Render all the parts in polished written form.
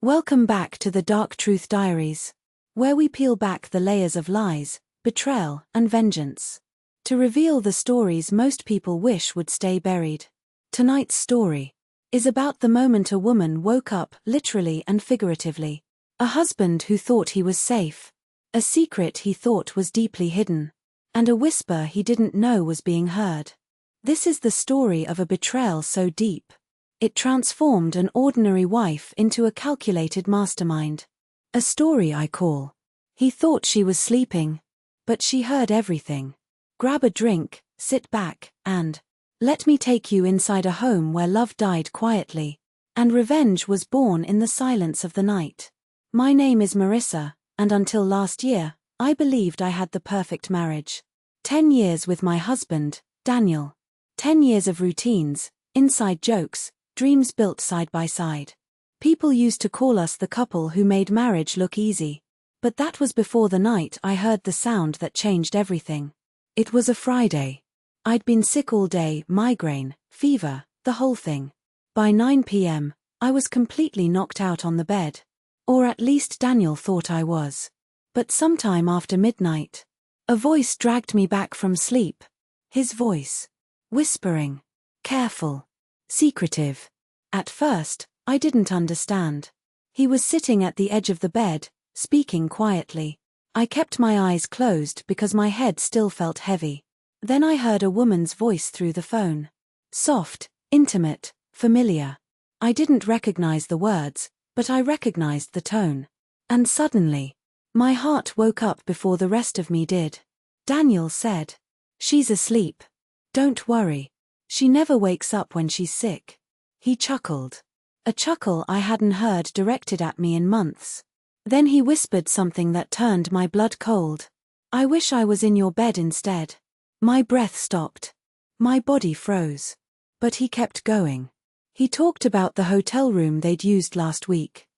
Welcome back to the Dark Truth Diaries, where we peel back the layers of lies, betrayal, and vengeance, to reveal the stories most people wish would stay buried. Tonight's story is about the moment a woman woke up, literally and figuratively. A husband who thought he was safe, a secret he thought was deeply hidden, and a whisper he didn't know was being heard. This is the story of a betrayal so deep it transformed an ordinary wife into a calculated mastermind. A story I call, "He thought she was sleeping, but she heard everything." Grab a drink, sit back, and let me take you inside a home where love died quietly, and revenge was born in the silence of the night. My name is Marissa, and until last year, I believed I had the perfect marriage. 10 years with my husband, Daniel. 10 years of routines, inside jokes, dreams built side by side. People used to call us the couple who made marriage look easy. But that was before the night I heard the sound that changed everything. It was a Friday. I'd been sick all day, migraine, fever, the whole thing. By 9 p.m., I was completely knocked out on the bed. Or at least Daniel thought I was. But sometime after midnight, a voice dragged me back from sleep. His voice. Whispering. Careful. Secretive. At first, I didn't understand. He was sitting at the edge of the bed, speaking quietly. I kept my eyes closed because my head still felt heavy. Then I heard a woman's voice through the phone. Soft, intimate, familiar. I didn't recognize the words, but I recognized the tone. And suddenly, my heart woke up before the rest of me did. Daniel said, "She's asleep. Don't worry. She never wakes up when she's sick." He chuckled. A chuckle I hadn't heard directed at me in months. Then he whispered something that turned my blood cold. "I wish I was in your bed instead." My breath stopped. My body froze. But he kept going. He talked about the hotel room they'd used last week.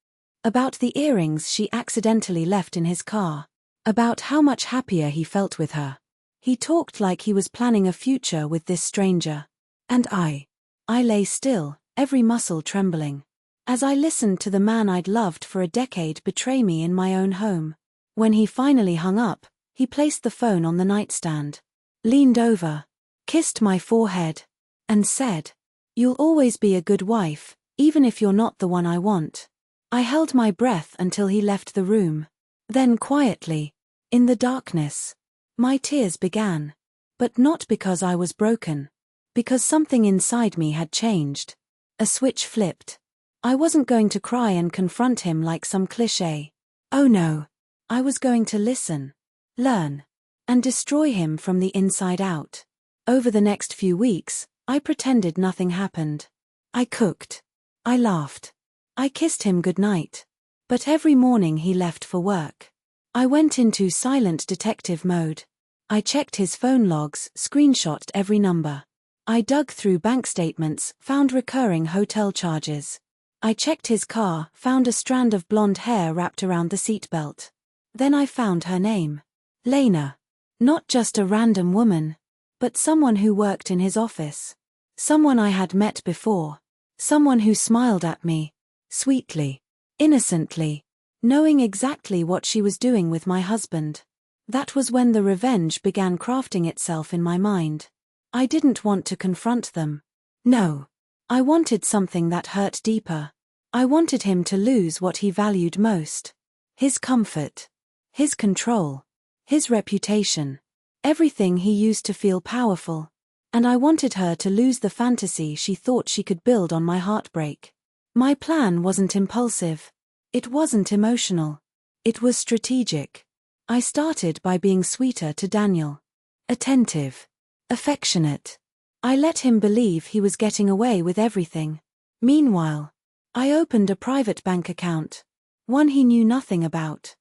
About the earrings she accidentally left in his car. About how much happier he felt with her. He talked like he was planning a future with this stranger. And I lay still, every muscle trembling, as I listened to the man I'd loved for a decade betray me in my own home. When he finally hung up, he placed the phone on the nightstand, leaned over, kissed my forehead, and said, "You'll always be a good wife, even if you're not the one I want." I held my breath until he left the room. Then quietly, in the darkness, my tears began. But not because I was broken. Because something inside me had changed. A switch flipped. I wasn't going to cry and confront him like some cliché. Oh no. I was going to listen, learn, and destroy him from the inside out. Over the next few weeks, I pretended nothing happened. I cooked. I laughed. I kissed him goodnight. But every morning he left for work. I went into silent detective mode. I checked his phone logs, screenshotted every number. I dug through bank statements, found recurring hotel charges. I checked his car, found a strand of blonde hair wrapped around the seatbelt. Then I found her name. Lena. Not just a random woman, but someone who worked in his office. Someone I had met before. Someone who smiled at me. Sweetly. Innocently. Knowing exactly what she was doing with my husband. That was when the revenge began crafting itself in my mind. I didn't want to confront them. No. I wanted something that hurt deeper. I wanted him to lose what he valued most. His comfort. His control. His reputation. Everything he used to feel powerful. And I wanted her to lose the fantasy she thought she could build on my heartbreak. My plan wasn't impulsive. It wasn't emotional. It was strategic. I started by being sweeter to Daniel. Attentive. Affectionate. I let him believe he was getting away with everything. Meanwhile, I opened a private bank account. One he knew nothing about.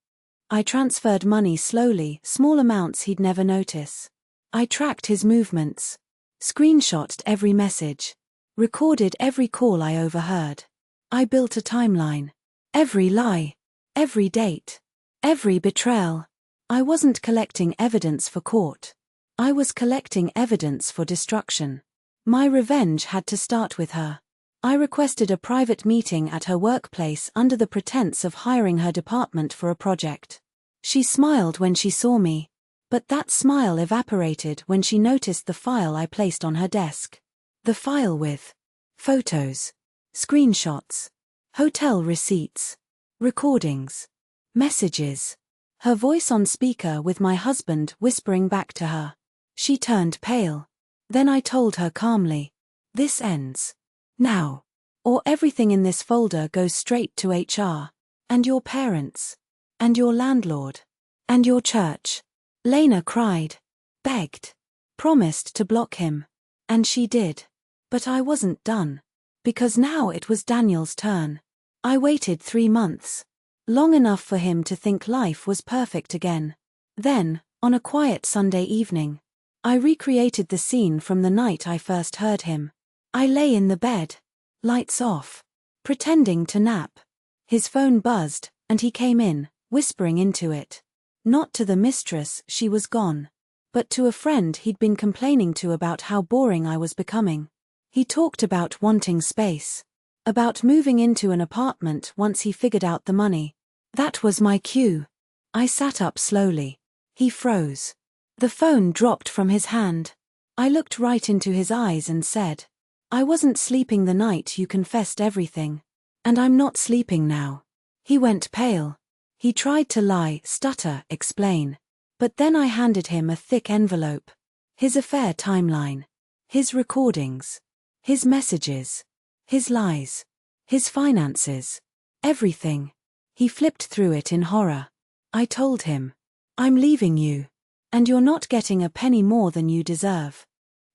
I transferred money slowly, small amounts he'd never notice. I tracked his movements. Screenshotted every message. Recorded every call I overheard. I built a timeline. Every lie. Every date. Every betrayal. I wasn't collecting evidence for court. I was collecting evidence for destruction. My revenge had to start with her. I requested a private meeting at her workplace under the pretense of hiring her department for a project. She smiled when she saw me, but that smile evaporated when she noticed the file I placed on her desk. The file with photos, screenshots, hotel receipts, recordings, messages. Her voice on speaker with my husband whispering back to her. She turned pale. Then I told her calmly, "This ends now, or everything in this folder goes straight to HR, and your parents, and your landlord, and your church." Lena cried, begged, promised to block him. And she did. But I wasn't done. Because now it was Daniel's turn. I waited 3 months. Long enough for him to think life was perfect again. Then, on a quiet Sunday evening, I recreated the scene from the night I first heard him. I lay in the bed, lights off, pretending to nap. His phone buzzed, and he came in, whispering into it. Not to the mistress, she was gone. But to a friend he'd been complaining to about how boring I was becoming. He talked about wanting space. About moving into an apartment once he figured out the money. That was my cue. I sat up slowly. He froze. The phone dropped from his hand. I looked right into his eyes and said, "I wasn't sleeping the night you confessed everything. And I'm not sleeping now." He went pale. He tried to lie, stutter, explain. But then I handed him a thick envelope. His affair timeline. His recordings. His messages. His lies. His finances. Everything. He flipped through it in horror. I told him, "I'm leaving you. And you're not getting a penny more than you deserve."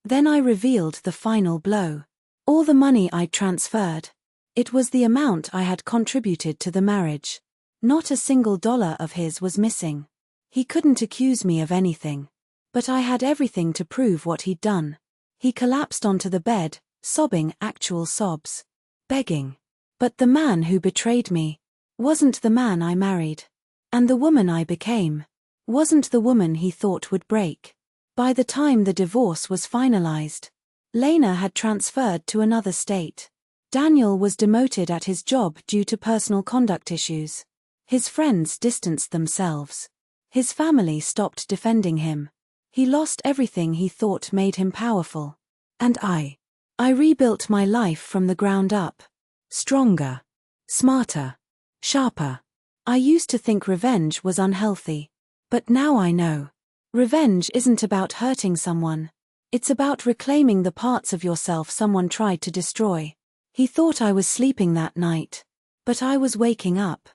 Then I revealed the final blow. All the money I'd transferred. It was the amount I had contributed to the marriage. Not a single dollar of his was missing. He couldn't accuse me of anything. But I had everything to prove what he'd done. He collapsed onto the bed, sobbing actual sobs. Begging. But the man who betrayed me wasn't the man I married. And the woman I became wasn't the woman he thought would break. By the time the divorce was finalized, Lena had transferred to another state. Daniel was demoted at his job due to personal conduct issues. His friends distanced themselves. His family stopped defending him. He lost everything he thought made him powerful. And I rebuilt my life from the ground up. Stronger. Smarter. Sharper. I used to think revenge was unhealthy. But now I know. Revenge isn't about hurting someone. It's about reclaiming the parts of yourself someone tried to destroy. He thought I was sleeping that night. But I was waking up.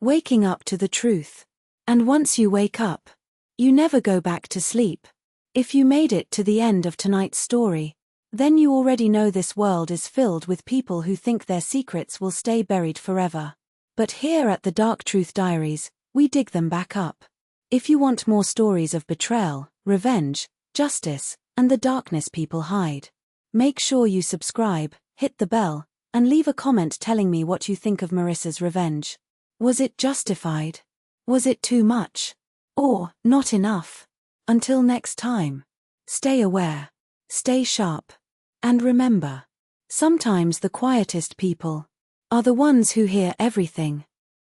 Waking up to the truth. And once you wake up, you never go back to sleep. If you made it to the end of tonight's story, then you already know this world is filled with people who think their secrets will stay buried forever. But here at the Dark Truth Diaries, we dig them back up. If you want more stories of betrayal, revenge, justice, and the darkness people hide, make sure you subscribe, hit the bell, and leave a comment telling me what you think of Marissa's revenge. Was it justified? Was it too much? Or not enough? Until next time, stay aware, stay sharp, and remember, sometimes the quietest people are the ones who hear everything.